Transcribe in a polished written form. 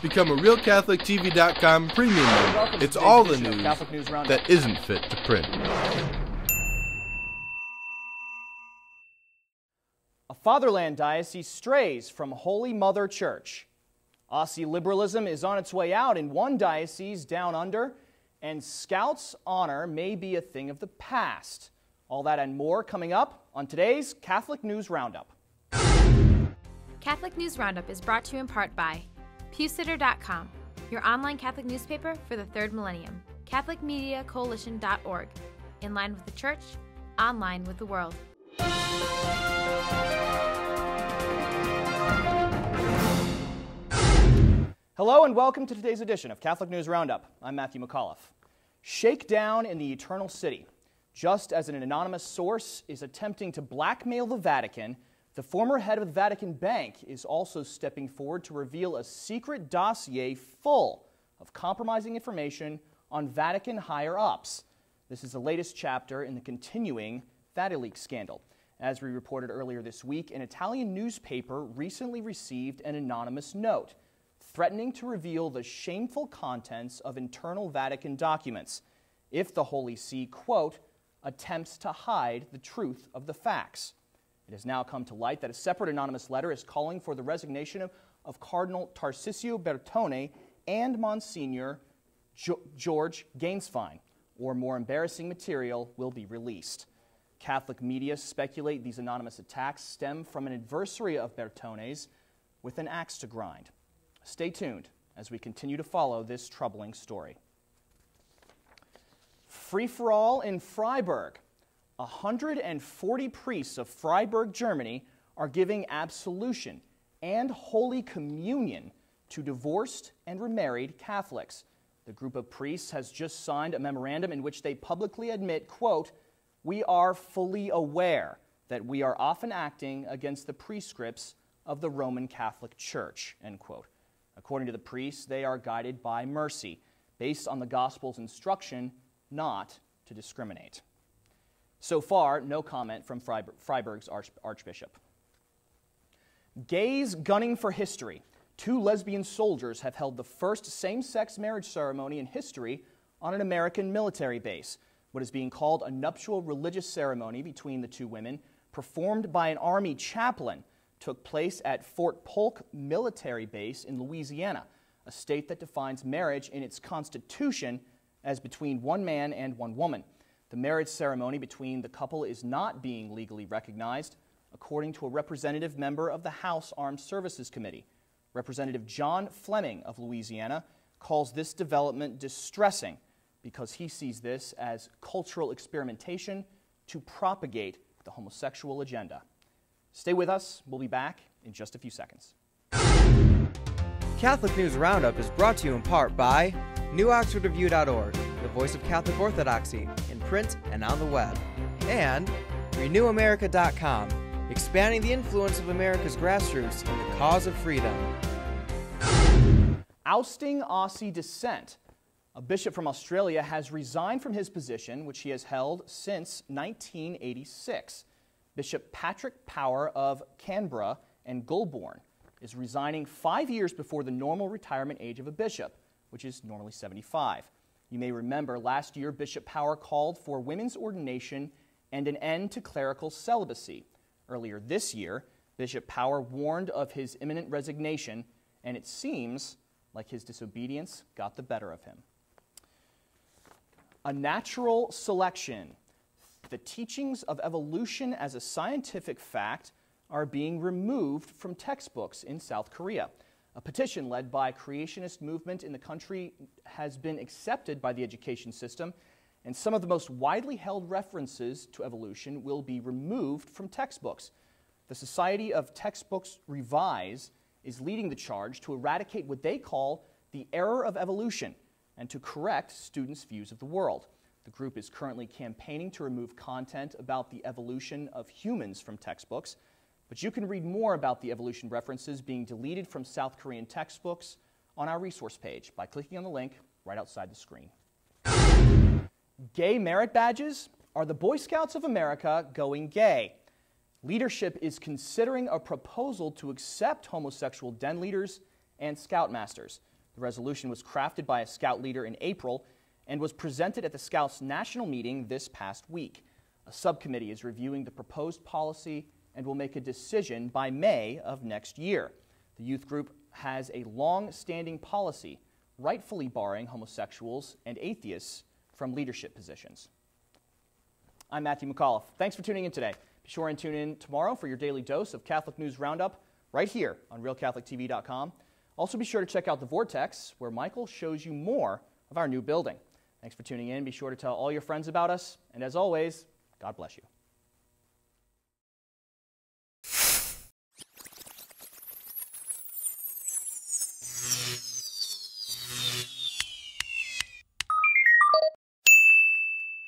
Become a RealCatholicTV.com premium member. It's all the news that isn't fit to print. A fatherland diocese strays from Holy Mother Church. Aussie liberalism is on its way out in one diocese down under, and Scouts' honor may be a thing of the past. All that and more coming up on today's Catholic News Roundup. Catholic News Roundup is brought to you in part by PewSitter.com, your online Catholic newspaper for the third millennium, CatholicMediaCoalition.org, in line with the Church, online with the world. Hello and welcome to today's edition of Catholic News Roundup. I'm Matthew McAuliffe. Shakedown in the Eternal City. Just as an anonymous source is attempting to blackmail the Vatican, the former head of the Vatican Bank is also stepping forward to reveal a secret dossier full of compromising information on Vatican higher-ups. This is the latest chapter in the continuing VatiLeaks scandal. As we reported earlier this week, an Italian newspaper recently received an anonymous note threatening to reveal the shameful contents of internal Vatican documents if the Holy See, quote, attempts to hide the truth of the facts. It has now come to light that a separate anonymous letter is calling for the resignation of Cardinal Tarcisio Bertone and Monsignor George Gainsfine, or more embarrassing material will be released. Catholic media speculate these anonymous attacks stem from an adversary of Bertone's with an axe to grind. Stay tuned as we continue to follow this troubling story. For All in Freiburg. 140 priests of Freiburg, Germany, are giving absolution and Holy Communion to divorced and remarried Catholics. The group of priests has just signed a memorandum in which they publicly admit, quote, "We are fully aware that we are often acting against the prescripts of the Roman Catholic Church," end quote. According to the priests, they are guided by mercy, based on the Gospel's instruction not to discriminate. So far, no comment from Freiburg's Archbishop. Gays gunning for history. 2 lesbian soldiers have held the first same-sex marriage ceremony in history on an American military base. What is being called a nuptial religious ceremony between the 2 women, performed by an Army chaplain, took place at Fort Polk Military Base in Louisiana, a state that defines marriage in its constitution as between one man and one woman. The marriage ceremony between the couple is not being legally recognized, according to a representative member of the House Armed Services Committee. Representative John Fleming of Louisiana calls this development distressing because he sees this as cultural experimentation to propagate the homosexual agenda. Stay with us. We'll be back in just a few seconds. Catholic News Roundup is brought to you in part by NewOxfordReview.org, the voice of Catholic Orthodoxy, in print and on the web, and RenewAmerica.com, expanding the influence of America's grassroots in the cause of freedom. Ousting Aussie Dissent. A bishop from Australia has resigned from his position, which he has held since 1986. Bishop Patrick Power of Canberra and Goulburn is resigning 5 years before the normal retirement age of a bishop, which is normally 75. You may remember last year Bishop Power called for women's ordination and an end to clerical celibacy. Earlier this year, Bishop Power warned of his imminent resignation, and it seems like his disobedience got the better of him. A natural selection. The teachings of evolution as a scientific fact are being removed from textbooks in South Korea. A petition led by a creationist movement in the country has been accepted by the education system, and some of the most widely held references to evolution will be removed from textbooks. The Society of Textbooks Revise is leading the charge to eradicate what they call the error of evolution and to correct students' views of the world. The group is currently campaigning to remove content about the evolution of humans from textbooks, but you can read more about the evolution references being deleted from South Korean textbooks on our resource page by clicking on the link right outside the screen. Gay merit badges? Are the Boy Scouts of America going gay? Leadership is considering a proposal to accept homosexual den leaders and Scoutmasters. The resolution was crafted by a Scout leader in April and was presented at the Scouts' national meeting this past week. A subcommittee is reviewing the proposed policy and will make a decision by May of next year. The youth group has a long-standing policy rightfully barring homosexuals and atheists from leadership positions. I'm Matthew McAuliffe. Thanks for tuning in today. Be sure and tune in tomorrow for your daily dose of Catholic News Roundup right here on RealCatholicTV.com. Also be sure to check out The Vortex, where Michael shows you more of our new building. Thanks for tuning in. Be sure to tell all your friends about us. And as always, God bless you.